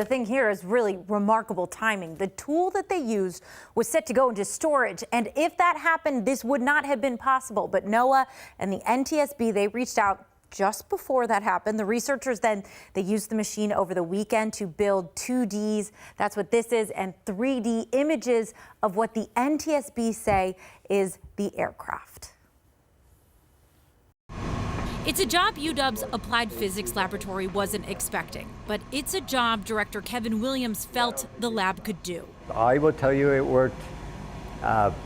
The thing here is really remarkable timing. The tool that they used was set to go into storage, and if that happened, this would not have been possible. But NOAA and the NTSB, they reached out just before that happened. The researchers then, they used the machine over the weekend to build 2Ds, that's what this is, and 3D images of what the NTSB say is the aircraft. It's a job UW's Applied Physics Laboratory wasn't expecting, but it's a job Director Kevin Williams felt the lab could do. I will tell you it worked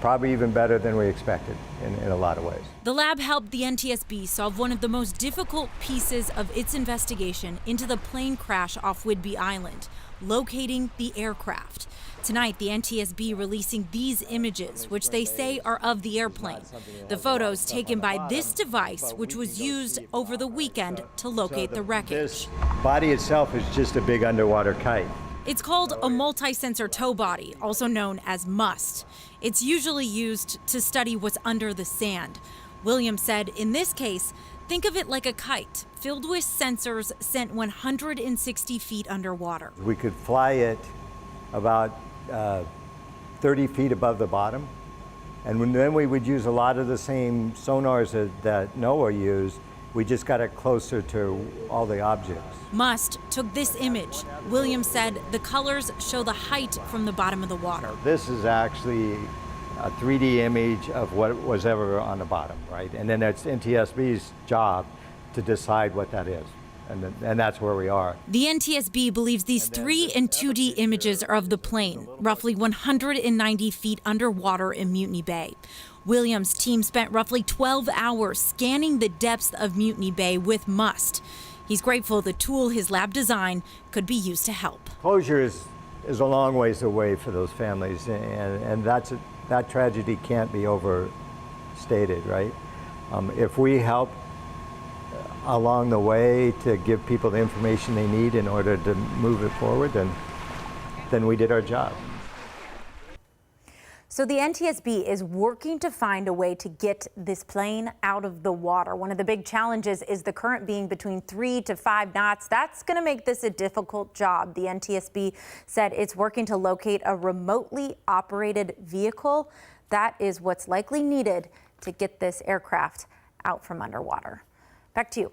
probably even better than we expected in a lot of ways. The lab helped the NTSB solve one of the most difficult pieces of its investigation into the plane crash off Whidbey Island, locating the aircraft. Tonight, the NTSB releasing these images, which they say are of the airplane. The photos taken by this device, which was used over the weekend to locate the wreckage. This body itself is just a big underwater kite. It's called a multi-sensor tow body, also known as MUST. It's usually used to study what's under the sand. Williams said, in this case, think of it like a kite, filled with sensors sent 160 feet underwater. We could fly it about 30 feet above the bottom, and then we would use a lot of the same sonars that NOAA used. We just got it closer to all the objects. MUST took this image. Williams said the colors show the height from the bottom of the water. This is actually a 3D image of what was ever on the bottom, right? And then it's NTSB's job to decide what that is. And that's where we are. The NTSB believes these 3 and 2D images are of the plane, roughly 190 feet underwater in Mutiny Bay. Williams' team spent roughly 12 hours scanning the depths of Mutiny Bay with MUST. He's grateful the tool his lab designed could be used to help. Closure is a long ways away for those families, and that tragedy can't be overstated, right? If we help along the way to give people the information they need in order to move it forward, then we did our job. So the NTSB is working to find a way to get this plane out of the water. One of the big challenges is the current being between 3 to 5 knots. That's going to make this a difficult job. The NTSB said it's working to locate a remotely operated vehicle. That is what's likely needed to get this aircraft out from underwater. Back to you.